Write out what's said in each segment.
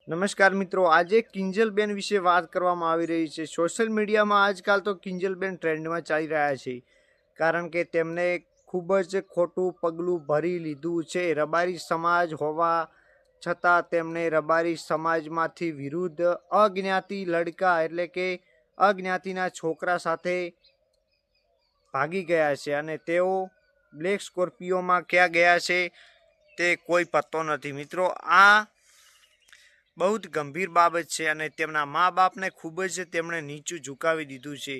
નમસ્કાર મિત્રો, આજે કિંજલબેન વિશે વાત કરવામાં આવી રહી છે। સોશિયલ મીડિયામાં આજકાલ તો કિંજલબેન ટ્રેન્ડમાં ચાલી રહ્યા છે, કારણ કે તેમને ખૂબ જ ખોટું પગલું ભરી લીધું છે। રબારી સમાજ હોવા છતાં તેમણે રબારી સમાજમાંથી વિરુદ્ધ અજ્ઞાતિ લડકા એટલે કે અજ્ઞાતિના છોકરા સાથે ભાગી ગયા છે, અને તેઓ બ્લેક સ્કોર્પિયોમાં ક્યાં ગયા છે તે કોઈ પત્તો નથી। મિત્રો, આ બહુ જ ગંભીર બાબત છે અને તેમના મા બાપને ખૂબ જ તેમણે નીચું ઝુકાવી દીધું છે।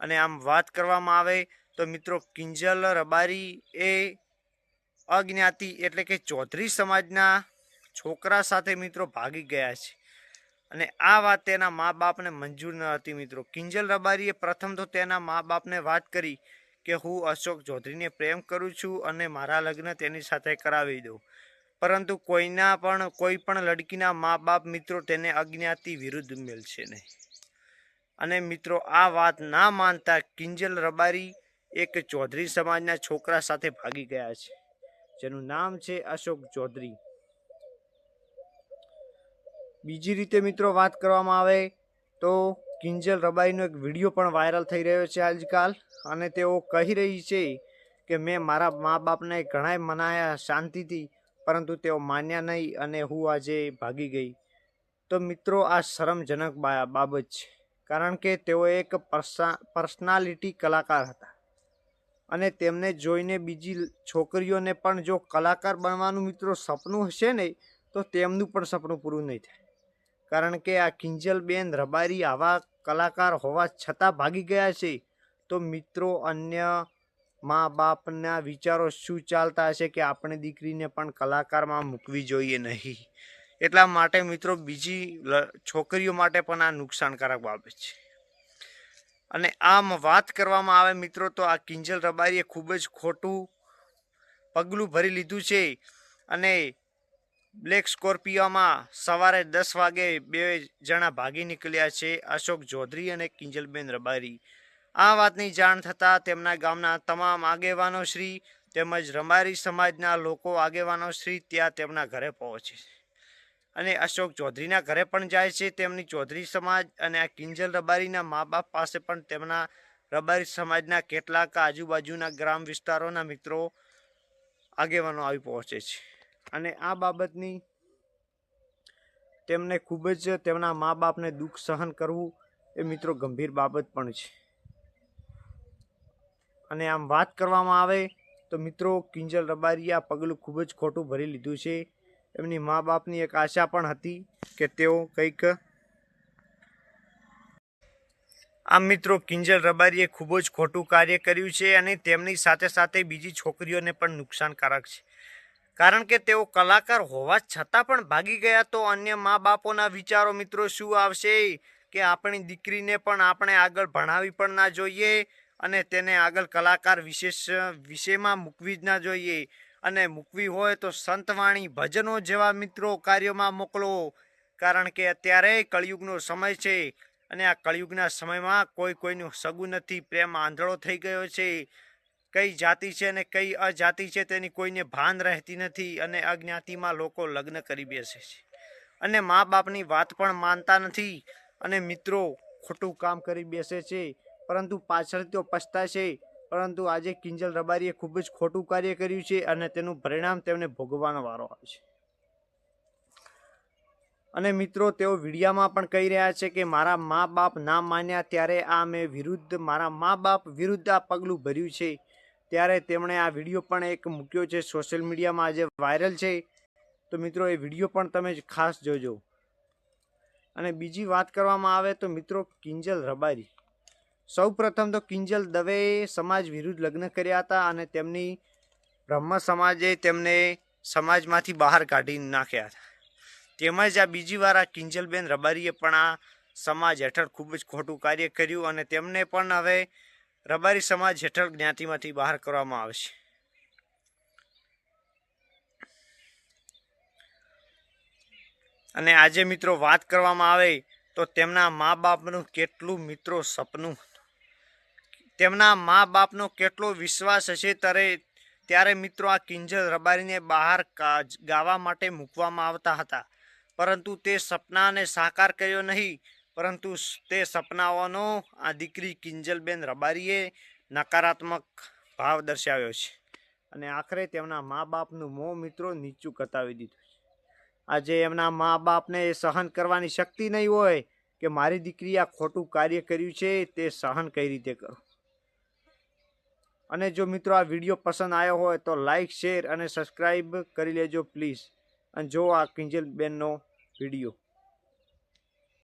અને આમ વાત કરવામાં આવે તો મિત્રો, કિંજલ રબારી એ અજ્ઞાતિ એટલે કે ચૌધરી સમાજના છોકરા સાથે મિત્રો ભાગી ગયા છે, અને આ વાત તેના મા બાપને મંજૂર ન હતી। મિત્રો, કિંજલ રબારીએ પ્રથમ તો તેના મા બાપને વાત કરી કે હું અશોક ચૌધરીને પ્રેમ કરું છું અને મારા લગ્ન તેની સાથે કરાવી દઉં, પરંતુ કોઈ પણ લડકીના મા બાપ મિત્રો તેને અજ્ઞાતિ વિરુદ્ધ મળશે નહીં। અને મિત્રો, આ વાત ના માનતા કિંજલ રબારી એક ચૌધરી સમાજના છોકરા સાથે ભાગી ગયા છે, જેનું નામ છે અશોક ચૌધરી। બીજી રીતે મિત્રો વાત કરવામાં આવે તો કિંજલ રબારીનો એક વિડીયો પણ વાયરલ થઈ રહ્યો છે આજકાલ, અને તેઓ કહી રહી છે કે મેં મારા મા બાપને ઘણાય મનાયા શાંતિથી, પરંતુ તેઓ માન્યા નહીં અને હું આજે ભાગી ગઈ। તો મિત્રો, આ શરમજનક બાબત છે, કારણ કે તેઓ એક પર્સનાલિટી કલાકાર હતા, અને તેમને જોઈને બીજી છોકરીઓને પણ જો કલાકાર બનવાનું મિત્રો સપનું હશે ને, તો તેમનું પણ સપનું પૂરું નહીં થાય, કારણ કે આ કિંજલબેન રબારી આવા કલાકાર હોવા છતાં ભાગી ગયા છે। તો મિત્રો, અન્ય મા બાપના વિચારો શું ચાલતા હશે કે આપણી દીકરીને પણ કલાકારમાં મૂકવી જોઈએ નહીં। એટલા માટે મિત્રો, બીજી છોકરીઓ માટે પણ આ નુકસાનકારક બાબત છે। અને આમ વાત કરવામાં આવે મિત્રો, તો આ કિંજલ રબારીએ ખૂબ જ ખોટું પગલું ભરી લીધું છે, અને બ્લેક સ્કોર્પિયોમાં સવારે 10 વાગે બે જણા ભાગી નીકળ્યા છે, અશોક ચૌધરી અને કિંજલબેન રબારી। આ વાતની જાણ થતાં તેમના ગામના તમામ આગેવાનો શ્રી તેમજ રબારી સમાજના લોકો આગેવાનો શ્રી ત્યાં તેમના ઘરે પહોંચે છે, અને અશોક ચૌધરીના ઘરે પણ જાય છે તેમની ચૌધરી સમાજ, અને આ કિંજલ રબારીના મા બાપ પાસે પણ તેમના રબારી સમાજના કેટલાક આજુબાજુના ગ્રામ વિસ્તારોના મિત્રો આગેવાનો આવી પહોંચે છે, અને આ બાબતની તેમને ખૂબ જ તેમના મા બાપને દુઃખ સહન કરવું એ મિત્રો ગંભીર બાબત પણ છે। અને આમ વાત કરવામાં આવે તો મિત્રો, કિંજલ રબારીએ આ પગલું ખૂબ જ ખોટું ભરી લીધું છે। એમની મા બાપની એક આશા પણ હતી કે તેઓ કંઈક આમ મિત્રો, કિંજલ રબારીએ ખૂબ જ ખોટું કાર્ય કર્યું છે, અને તેમની સાથે સાથે બીજી છોકરીઓને પણ નુકસાનકારક છે, કારણ કે તેઓ કલાકાર હોવા છતાં પણ ભાગી ગયા। તો અન્ય મા બાપોના વિચારો મિત્રો શું આવશે કે આપણી દીકરીને પણ આપણે આગળ ભણાવી પણ ના જોઈએ, અને તેને આગળ કલાકાર વિશેમાં મૂકવી જ ના જોઈએ, અને મૂકવી હોય તો સંતવાણી ભજનો જેવા મિત્રો કાર્યોમાં મોકલો, કારણ કે અત્યારે કળિયુગનો સમય છે, અને આ કળિયુગના સમયમાં કોઈનું સગું નથી। પ્રેમ આંધળો થઈ ગયો છે, કઈ જાતિ છે અને કઈ અજાતિ છે તેની કોઈને ભાન રહેતી નથી, અને અજ્ઞાતિમાં લોકો લગ્ન કરી બેસે છે, અને મા બાપની વાત પણ માનતા નથી, અને મિત્રો ખોટું કામ કરી બેસે છે, પરંતુ પાછળ તો પછતાય છે। પરંતુ આજે કિંજલ રબારીએ ખૂબ જ ખોટું કાર્ય કર્યું છે, અને તેનું પરિણામ તેમને ભોગવવાનો વારો આવશે। અને મિત્રો, તેઓ વિડીયામાં પણ કહી રહ્યા છે કે મારા મા બાપ ના માન્યા, ત્યારે આ મેં મારા મા બાપ વિરુદ્ધ આ પગલું ભર્યું છે। ત્યારે તેમણે આ વિડીયો પણ એક મૂક્યો છે સોશિયલ મીડિયામાં, આજે વાયરલ છે। તો મિત્રો, એ વિડીયો પણ તમે ખાસ જોજો। અને બીજી વાત કરવામાં આવે તો મિત્રો, કિંજલ રબારી સૌ પ્રથમ તો કિંજલ દવેએ સમાજ વિરુદ્ધ લગ્ન કર્યા હતા, અને તેમની બ્રહ્મ સમાજે તેમને સમાજમાંથી બહાર કાઢી નાખ્યા હતા। તેમજ આ બીજી વાર આ કિંજલબેન રબારીએ પણ આ સમાજ હેઠળ ખૂબ જ ખોટું કાર્ય કર્યું, અને તેમને પણ હવે રબારી સમાજ હેઠળ જ્ઞાતિમાંથી બહાર કરવામાં આવશે। અને આજે મિત્રો વાત કરવામાં આવે તો તેમના મા બાપનું કેટલું મિત્રો સપનું, તેમના મા બાપનો કેટલો વિશ્વાસ હશે ત્યારે મિત્રો આ કિંજલ રબારીને બહાર ગાવા માટે મૂકવામાં આવતા હતા। પરંતુ તે સપનાને સાકાર કર્યો નહીં, પરંતુ તે સપનાઓનો આ દીકરી કિંજલબેન રબારીએ નકારાત્મક ભાવ દર્શાવ્યો છે અને આખરે તેમના મા બાપનું મોં મિત્રો નીચું કતાવી દીધું છે. આજે એમના મા બાપને સહન કરવાની શક્તિ નહીં હોય કે મારી દીકરી આ ખોટું કાર્ય કર્યું છે તે સહન કઈ રીતે કરું. અને જો મિત્રો આ વિડીયો પસંદ આવ્યો હોય તો લાઈક, શેર અને સબસ્ક્રાઈબ કરી લેજો પ્લીઝ. અને જો આ કિંજલબેનનો વિડીયો